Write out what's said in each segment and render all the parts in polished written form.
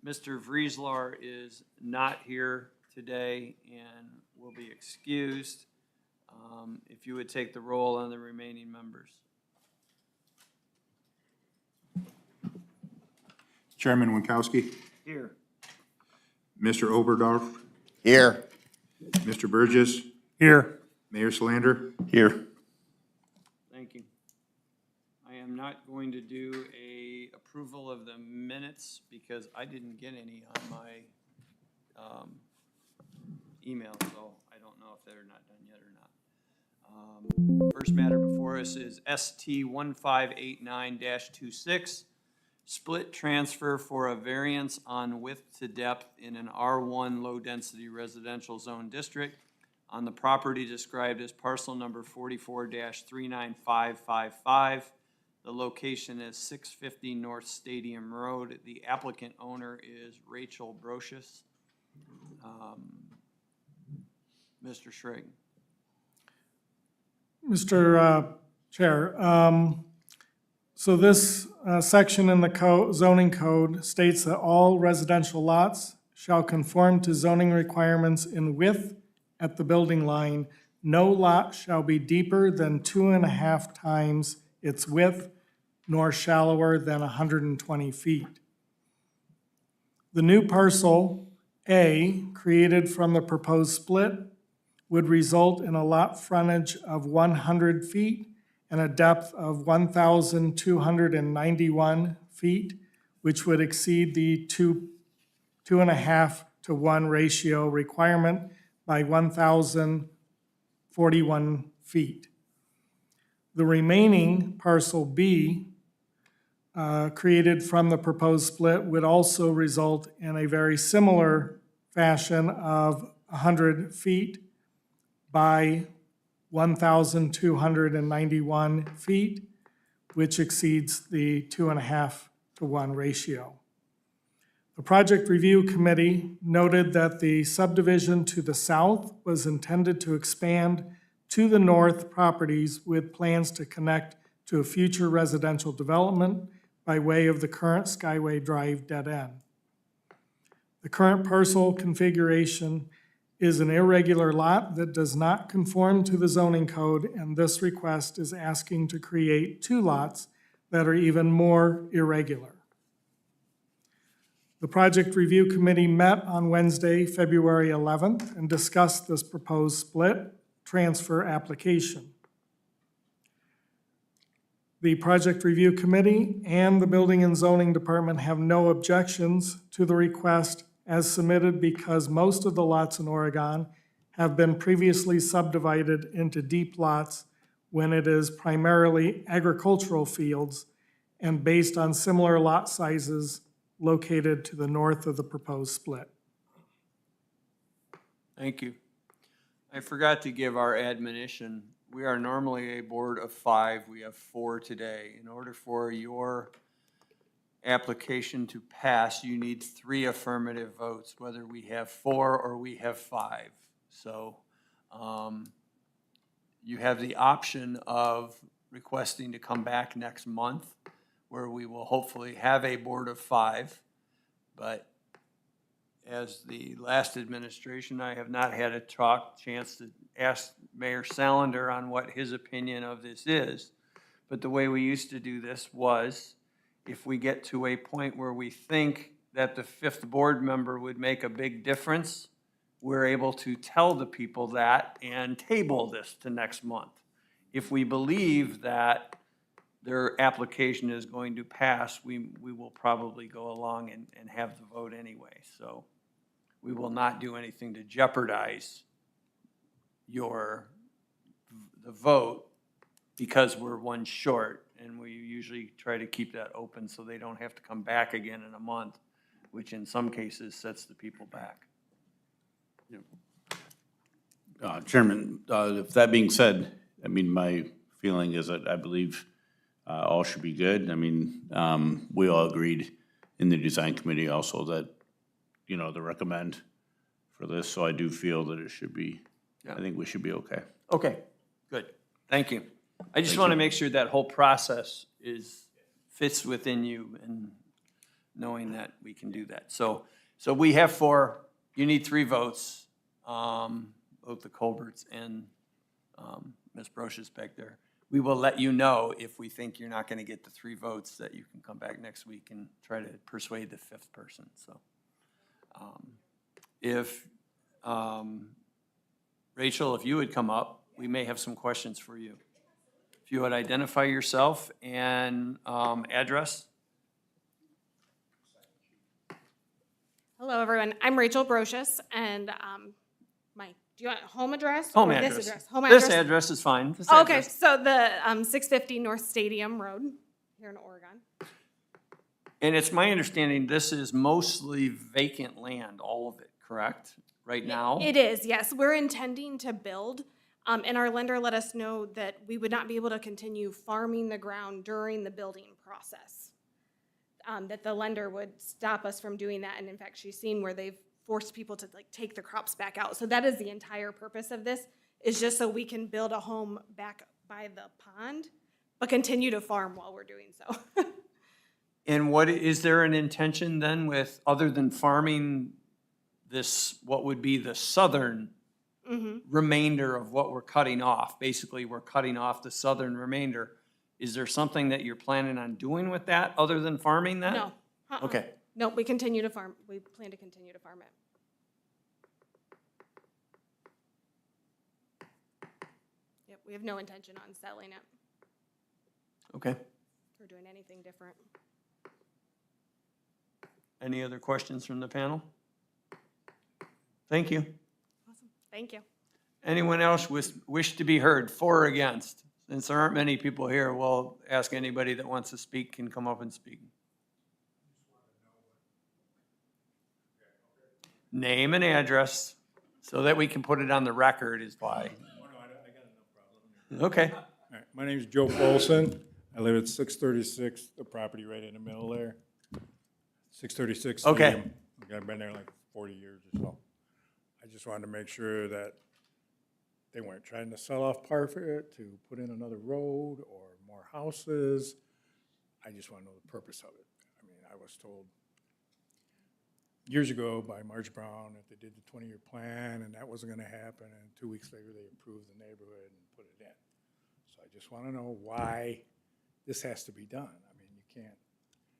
Mr. Vrieslar is not here today and will be excused. If you would take the roll on the remaining members. Chairman Winkowski, Here. Mr. Oberdorf, Here. Mr. Burgess, Here. Mayor Slander. Here. Thank you. I am not going to do a approval of the minutes because I didn't get any on my email, so I don't know if they're not done yet or not. First matter before us is ST 1589-26, split transfer for a variance on width to depth in an R1 low-density residential zone district on the property described as parcel number 44-39555. The location is 650 North Stadium Road. The applicant owner is Rachel Brocious. Mr. Schrag. Mr. Chair, so this section in the zoning code states that all residential lots shall conform to zoning requirements in width at the building line. No lot shall be deeper than 2.5 times its width, nor shallower than 120 feet. The new parcel A, created from the proposed split, would result in a lot frontage of 100 feet and a depth of 1,291 feet, which would exceed the 2.5 to 1 ratio requirement by 1,041 feet. The remaining parcel B, created from the proposed split, would also result in a very similar fashion of 100 feet by 1,291 feet, which exceeds the 2.5 to 1 ratio. The Project Review Committee noted that the subdivision to the south was intended to expand to the north properties with plans to connect to a future residential development by way of the current Skyway Drive dead end. The current parcel configuration is an irregular lot that does not conform to the zoning code, and this request is asking to create 2 lots that are even more irregular. The Project Review Committee met on Wednesday, February 11th, and discussed this proposed split transfer application. The Project Review Committee and the Building and Zoning Department have no objections to the request as submitted because most of the lots in Oregon have been previously subdivided into deep lots when it is primarily agricultural fields and based on similar lot sizes located to the north of the proposed split. Thank you. I forgot to give our admonition. We are normally a board of 5. We have 4 today. In order for your application to pass, you need 3 affirmative votes, whether we have 4 or we have 5. So you have the option of requesting to come back next month, where we will hopefully have a board of 5. But as the last administration, I have not had a chance to ask Mayor Salander on what his opinion of this is. But the way we used to do this was, if we get to a point where we think that the 5th board member would make a big difference, we're able to tell the people that and table this to next month. If we believe that their application is going to pass, we will probably go along and have the vote anyway. So we will not do anything to jeopardize the vote because we're 1 short. And we usually try to keep that open so they don't have to come back again in a month, which in some cases sets the people back. Chairman, if that being said, I mean, my feeling is that I believe all should be good. I mean, we all agreed in the design committee also that, you know, to recommend for this. So I do feel that it should be, I think we should be okay. Okay, good. Thank you. I just want to make sure that whole process fits within you and knowing that we can do that. So we have 4, you need 3 votes, both the Colberts and Ms. Brochus back there. We will let you know if we think you're not gonna get the 3 votes, that you can come back next week and try to persuade the 5th person, so. If, Rachel, if you would come up, we may have some questions for you. If you would identify yourself and address. Hello, everyone. I'm Rachel Brochus, and do you want home address? Home or address. This address? Home This address? address is fine. This Oh, okay, address. so the 650 North Stadium Road here in Oregon. And it's my understanding this is mostly vacant land, all of it, correct? Right now? It is, yes. We're intending to build, and our lender let us know that we would not be able to continue farming the ground during the building process. That the lender would stop us from doing that, and in fact, she's seen where they've forced people to like take the crops back out. So that is the entire purpose of this, is just so we can build a home back by the pond, but continue to farm while we're doing so. And what, is there an intention then with, other than farming this, what would be the southern remainder of what we're cutting off? Basically, we're cutting off the southern remainder. Is there something that you're planning on doing with that, other than farming that? No. Okay. No, we continue to farm. We plan to continue to farm it. Yep, we have no intention on selling it Okay. or doing anything different. Any other questions from the panel? Thank you. Awesome. Thank you. Anyone else wish to be heard, for or against? Since there aren't many people here, we'll ask anybody that wants to speak can come up and speak. Name and address, so that we can put it on the record is why. Okay. All right, my name's Joe Polson. I live at 636, the property right in the middle there. 636 Okay. Stadium. I've been there like 40 years or so. I just wanted to make sure that they weren't trying to sell off part of it to put in another road or more houses. I just want to know the purpose of it. I mean, I was told years ago by Marge Brown that they did the 20-year plan and that wasn't going to happen, and 2 weeks later they improved the neighborhood and put it in. So I just want to know why this has to be done. I mean, you can't,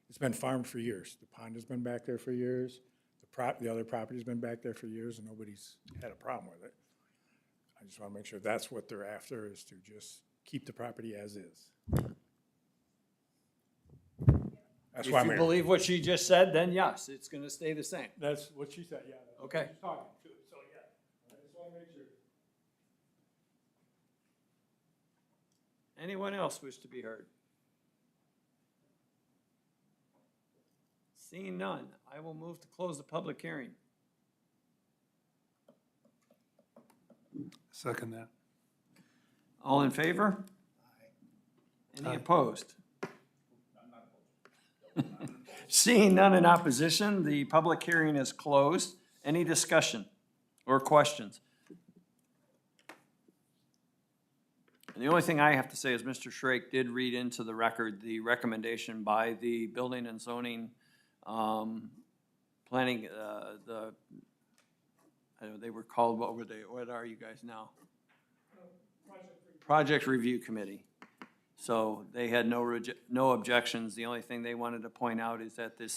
it's been farmed for years. The pond has been back there for years. The other property's been back there for years and nobody's had a problem with it. I just want to make sure that's what they're after, is to just keep the property as is. That's If why I'm you here. believe what she just said, then yes, it's gonna stay the same. That's what she said, yeah. that's what Okay. she's talking to, so yeah. I just want to make sure. Anyone else wish to be heard? Seeing none, I will move to close the public hearing. Second that. All in favor? Any opposed? Seeing none in opposition, the public hearing is closed. Any discussion or questions? And the only thing I have to say is Mr. Schrake did read into the record the recommendation by the Building and Zoning Planning, I know they were called, what are you guys now? Project Review Committee. So they had no objections. The only thing they wanted to point out is that the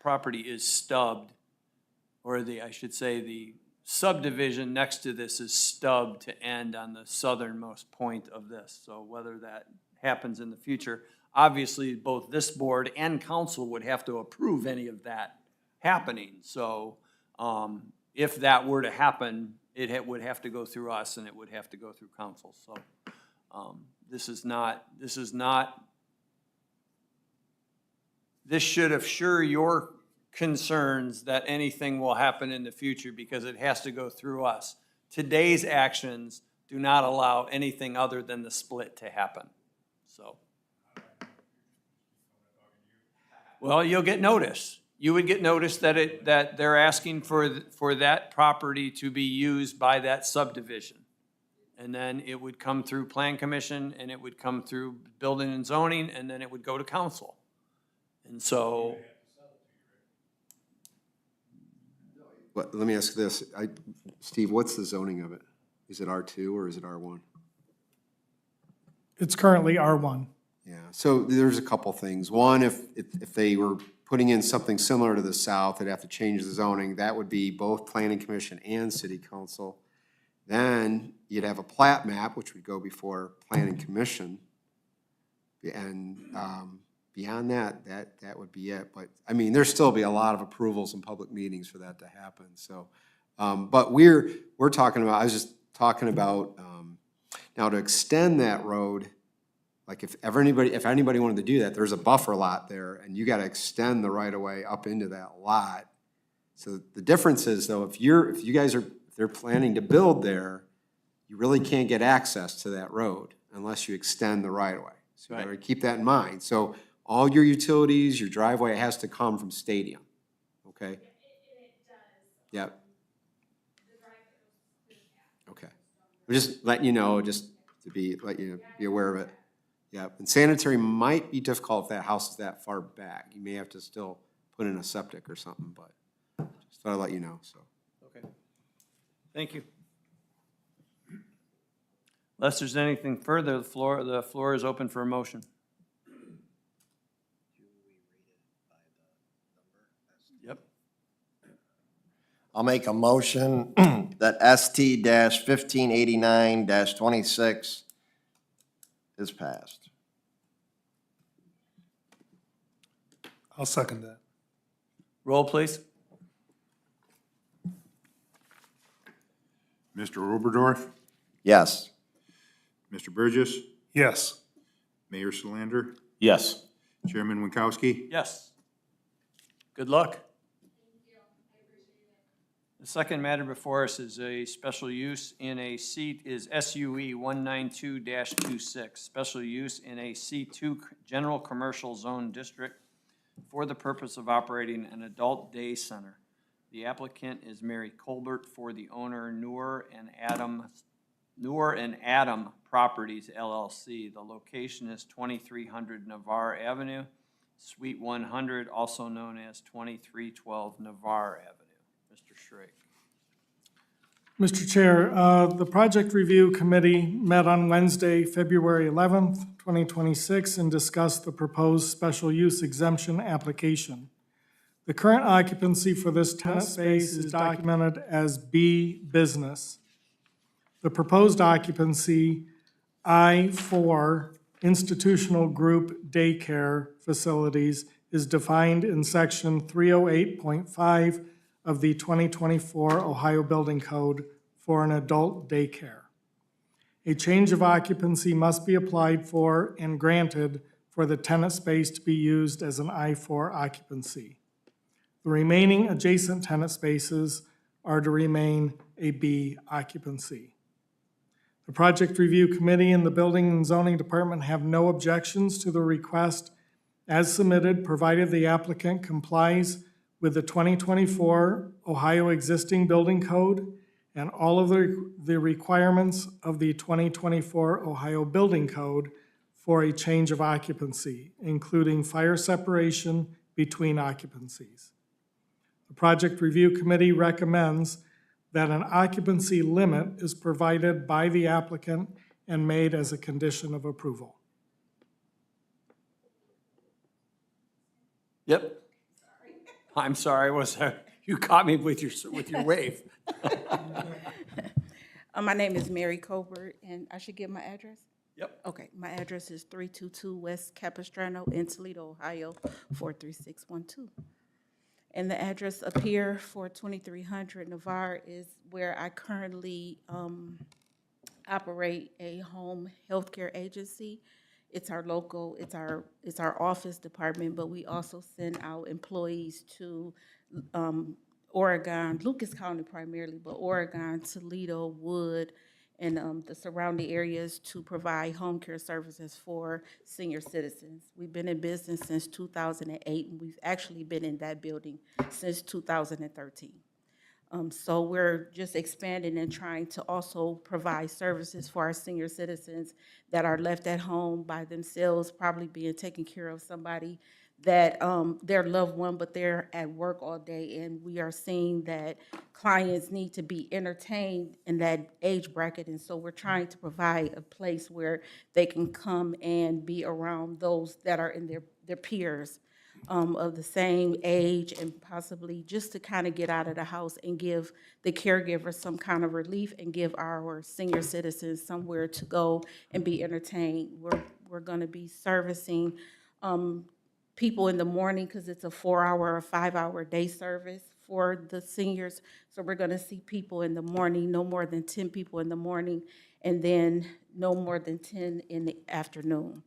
property is stubbed, or I should say, the subdivision next to this is stubbed to end on the southernmost point of this. So whether that happens in the future, obviously both this board and council would have to approve any of that happening. So if that were to happen, would have to go through us and it would have to go through council. So this should assure your concerns that anything will happen in the future because it has to go through us. Today's actions do not allow anything other than the split to happen, so. Well, you'll get notice. You would get notice that they're asking for that property to be used by that subdivision. And then it would come through Plan Commission, and it would come through Building and Zoning, and then it would go to council. And so, But let me ask this, Steve, what's the zoning of it? Is it R2 or is it R1? It's currently R1. Yeah, so there's a couple things. One, if they were putting in something similar to the south, they'd have to change the zoning. That would be both planning commission and city council. Then you'd have a plat map, which would go before planning commission. And beyond that, that would be it. But, I mean, there'd still be a lot of approvals and public meetings for that to happen, so. But we're talking about, I was just talking about, now to extend that road, like if anybody wanted to do that, there's a buffer lot there, and you gotta extend the right of way up into that lot. So the difference is though, if they're planning to build there, you really can't get access to that road unless you extend the right of way. So you gotta keep that in mind. So all your utilities, your driveway has to come from Stadium, okay? It does. Yep. Okay. We're just letting you know, just to let you be aware of it. Yeah, and sanitary might be difficult if that house is that far back. You may have to still put in a septic or something, but just thought I'd let you know, so. Okay. Thank you. Unless there's anything further, the floor is open for a motion. Yep. I'll make a motion that ST-1589-26 is passed. I'll second that. Roll, please. Mr. Oberdorf, Yes. Mr. Burgess, Yes. Mayor Solander, Yes. Chairman Winkowski. Yes. Good luck. The second matter before us is a special use in a seat is SUE 192-26, special use in a C2 General Commercial Zone District for the purpose of operating an adult day center. The applicant is Mary Colbert for the owner Noor and Adam Properties LLC. The location is 2300 Navarre Avenue, Suite 100, also known as 2312 Navarre Avenue. Mr. Schrake. Mr. Chair, the Project Review Committee met on Wednesday, February 11th, 2026, and discussed the proposed special use exemption application. The current occupancy for this tenant space is documented as B Business. The proposed occupancy, I-4 Institutional Group Daycare Facilities, is defined in Section 308.5 of the 2024 Ohio Building Code for an adult daycare. A change of occupancy must be applied for and granted for the tenant space to be used as an I-4 occupancy. The remaining adjacent tenant spaces are to remain a B occupancy. The Project Review Committee and the Building and Zoning Department have no objections to the request as submitted, provided the applicant complies with the 2024 Ohio Existing Building Code and all of the requirements of the 2024 Ohio Building Code for a change of occupancy, including fire separation between occupancies. The Project Review Committee recommends that an occupancy limit is provided by the applicant and made as a condition of approval. Yep. I'm sorry, you caught me with your wave. My name is Mary Colbert, and I should give my address? Yep. Okay, my address is 322 West Capistrano in Toledo, Ohio, 43612. And the address up here for 2300 Navarre is where I currently operate a home healthcare agency. It's our local, it's our office department, but we also send out employees to Oregon, Lucas County primarily, but Oregon, Toledo, Wood, and the surrounding areas to provide home care services for senior citizens. We've been in business since 2008, and we've actually been in that building since 2013. So we're just expanding and trying to also provide services for our senior citizens that are left at home by themselves, probably being taken care of somebody that their loved one, but they're at work all day. And we are seeing that clients need to be entertained in that age bracket. And so we're trying to provide a place where they can come and be around those that are in their peers of the same age, and possibly just to kind of get out of the house and give the caregivers some kind of relief and give our senior citizens somewhere to go and be entertained. We're going to be servicing people in the morning because it's a 4-hour or 5-hour day service for the seniors. So we're going to see people in the morning, no more than 10 people in the morning, and then no more than 10 in the afternoon.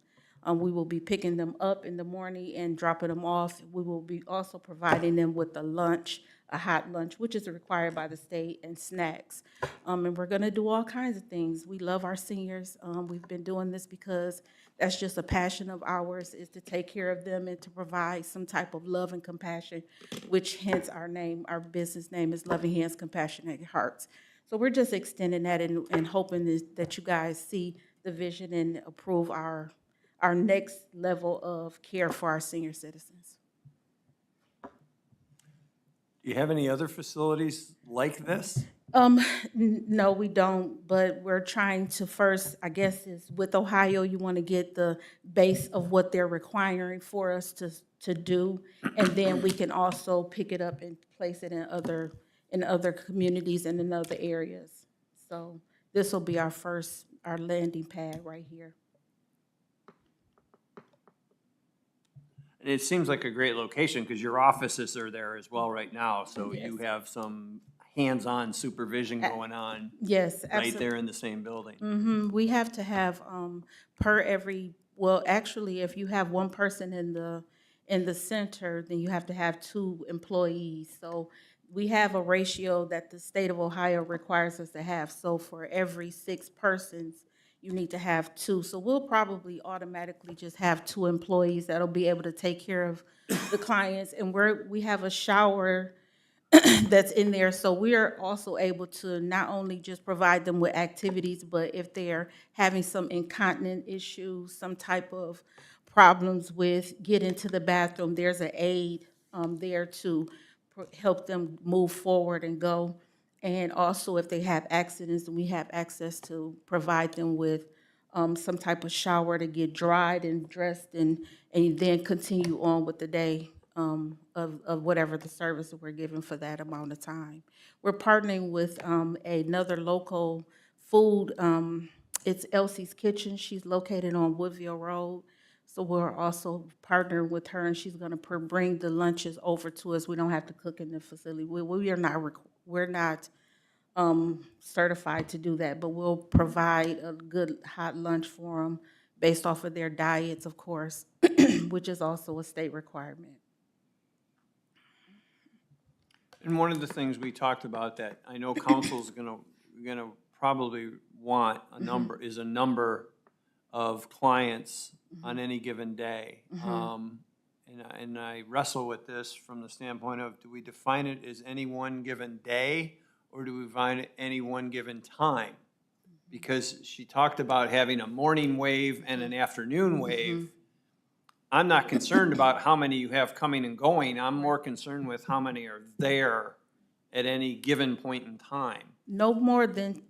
We will be picking them up in the morning and dropping them off. We will be also providing them with a lunch, a hot lunch, which is required by the state, and snacks. And we're gonna do all kinds of things. We love our seniors. We've been doing this because that's just a passion of ours, is to take care of them and to provide some type of love and compassion, which hence our name, our business name is Loving Hands, Compassionate Hearts. So we're just extending that and hoping that you guys see the vision and approve our next level of care for our senior citizens. Do you have any other facilities like this? No, we don't, but we're trying to first, I guess, is with Ohio, you want to get the base of what they're requiring for us to do, and then we can also pick it up and place it in other communities and in other areas. So this will be our landing pad right here. And it seems like a great location because your offices are there as well right now, so you Yes. have some hands-on supervision going on Yes, right absolutely. there in the same building. We have to have, actually, if you have one person in the center, then you have to have 2 employees. So we have a ratio that the state of Ohio requires us to have. So for every 6 persons, you need to have 2. So we'll probably automatically just have 2 employees that'll be able to take care of the clients. And we have a shower that's in there, so we are also able to not only just provide them with activities, but if they're having some incontinent issues, some type of problems with getting to the bathroom, there's an aid there to help them move forward and go. And also, if they have accidents, we have access to provide them with some type of shower to get dried and dressed, and then continue on with the day of whatever the service that we're giving for that amount of time. We're partnering with another local food. It's Elsie's Kitchen. She's located on Woodville Road. So we're also partnering with her, and she's gonna bring the lunches over to us. We don't have to cook in the facility. We're not certified to do that, but we'll provide a good hot lunch for them based off of their diets, of course, which is also a state requirement. And one of the things we talked about that I know council's gonna probably want a number of clients on any given day. And I wrestle with this from the standpoint of, do we define it as any one given day, or do we define it any one given time? Because she talked about having a morning wave and an afternoon wave. I'm not concerned about how many you have coming and going. I'm more concerned with how many are there at any given point in time. No more than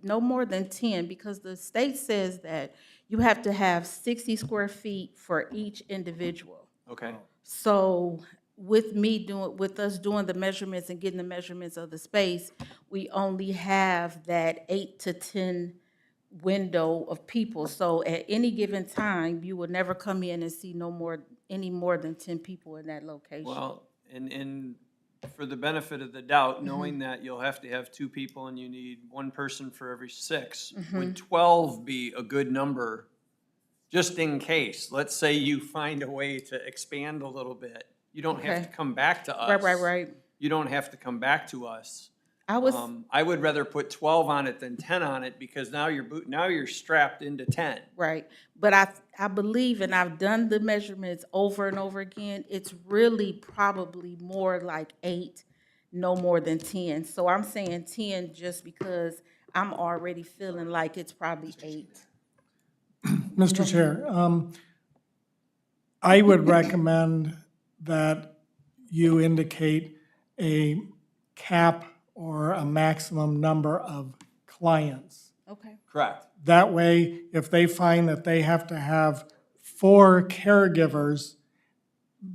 10, because the state says that you have to have 60 square feet for each individual. Okay? So with us doing the measurements and getting the measurements of the space, we only have that 8 to 10 window of people. So at any given time, you will never come in and see any more than 10 people in that location. Well, and for the benefit of the doubt, knowing that you'll have to have 2 people and you need 1 person for every 6, would 12 be a good number, just in case? Let's say you find a way to expand a little bit. You don't have to Okay. come back to us. Right. You don't have to come back to us. I was, I would rather put 12 on it than 10 on it, because now you're strapped into 10. right, but I believe, and I've done the measurements over and over again, it's really probably more like 8, no more than 10. So I'm saying 10 just because I'm already feeling like it's probably 8. Mr. Chair, I would recommend that you indicate a cap or a maximum number of clients. Okay, Correct. That way, if they find that they have to have 4 caregivers,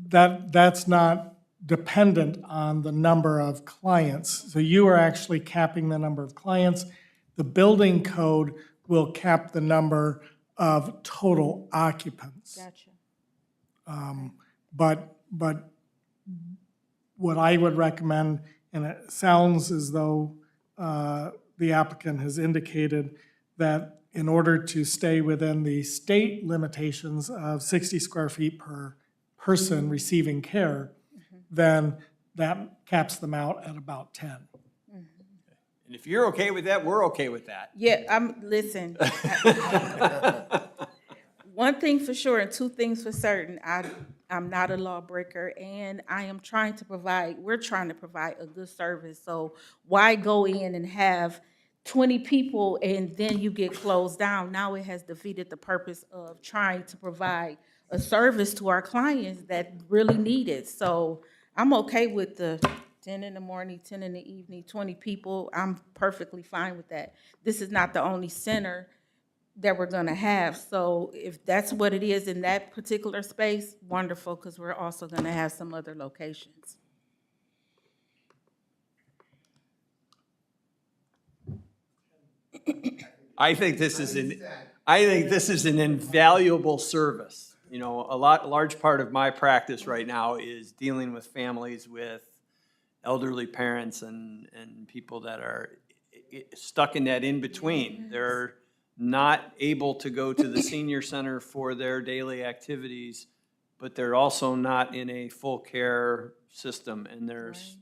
that's not dependent on the number of clients. So you are actually capping the number of clients. The building code will cap the number of total occupants. gotcha. But what I would recommend, and it sounds as though the applicant has indicated that in order to stay within the state limitations of 60 square feet per person receiving care, then that caps them out at about 10. And if you're okay with that, we're okay with that. Yeah, listen. One thing for sure and two things for certain, I'm not a lawbreaker and I am trying to we're trying to provide a good service. So why go in and have 20 people and then you get closed down? Now it has defeated the purpose of trying to provide a service to our clients that really need it. So I'm okay with the 10 in the morning, 10 in the evening, 20 people. I'm perfectly fine with that. This is not the only center that we're gonna have. So if that's what it is in that particular space, wonderful, because we're also gonna have some other locations. I think this is an invaluable service. You know, large part of my practice right now is dealing with families with elderly parents and people that are stuck in that in-between. They're not able to go to the senior center for their daily activities, but they're also not in a full care system, and there's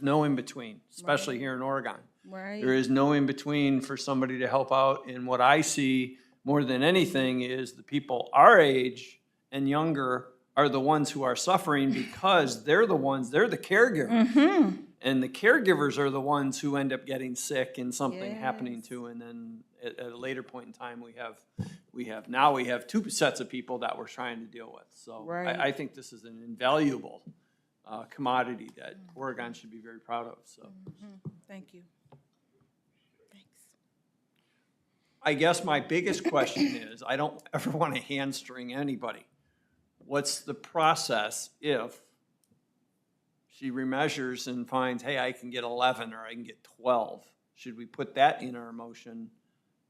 no in-between, especially here in Oregon. Right. There is no in-between for somebody to help out, and what I see more than anything is the people our age and younger are the ones who are suffering because they're the caregivers. And the caregivers are the ones who end up getting sick and something happening to, and then at a later point in time, we have 2 sets of people that we're trying to deal with. So Right. I think this is an invaluable commodity that Oregon should be very proud of, so. Thank you. Thanks. I guess my biggest question is, I don't ever want to hamstring anybody. What's the process if she remeasures and finds, hey, I can get 11 or I can get 12? Should we put that in our motion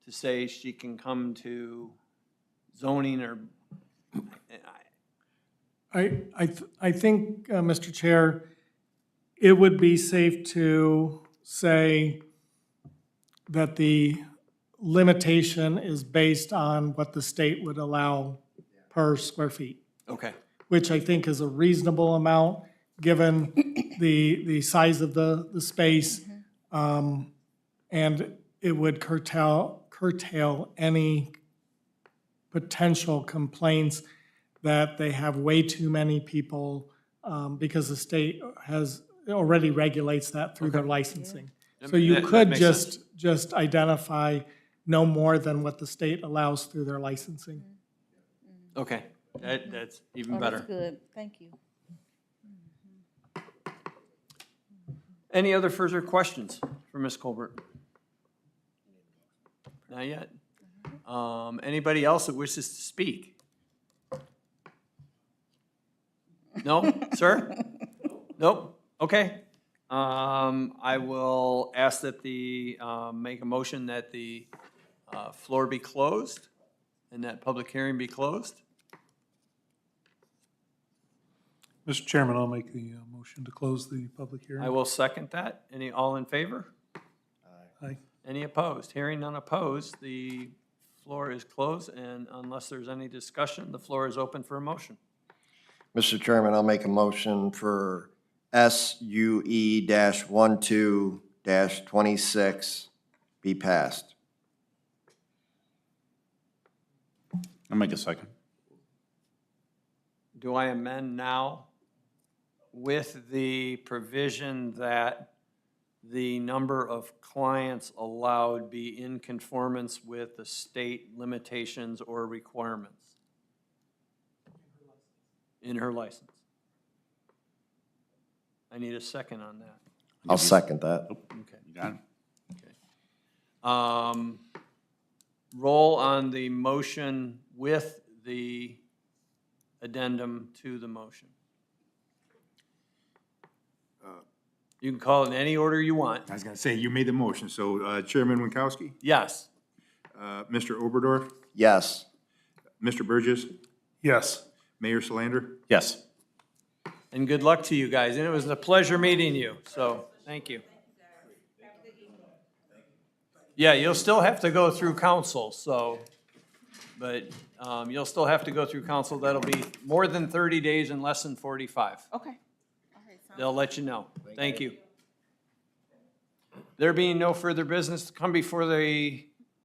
to say she can come to zoning or? I think, Mr. Chair, it would be safe to say that the limitation is based on what the state would allow per square feet, Okay, which I think is a reasonable amount, given the size of the space. And it would curtail any potential complaints that they have way too many people, because the state already regulates that through their licensing. So you That could makes sense. just identify no more than what the state allows through their licensing. okay, that's even Oh, better. that's good. Thank you. Any other further questions for Ms. Colbert? Not yet. Anybody else that wishes to speak? No, sir? Nope, okay. I will ask that make a motion that the floor be closed and that public hearing be closed. Mr. Chairman, I'll make the motion to close the public hearing. I will second that. All in favor? Aye. Any opposed? Hearing none opposed, the floor is closed, and unless there's any discussion, the floor is open for a motion. Mr. Chairman, I'll make a motion for SUE-12-26 be passed. I'll make a second. Do I amend now with the provision that the number of clients allowed be in conformance with the state limitations or requirements in her license? I need a second on that. I'll second that. Okay. You got it? Roll on the motion with the addendum to the motion. You can call it in any order you want. I was gonna say, you made the motion, so Chairman Winkowski, Yes. Mr. Oberdorf, Yes. Mr. Burgess, Yes. Mayor Solander. Yes. And good luck to you guys. And it was a pleasure meeting you, so thank you. Yeah, you'll still have to go through council, so, but you'll still have to go through council. That'll be more than 30 days and less than 45. Okay. All right, sounds They'll let you know. Thank you. There being no further business to come before the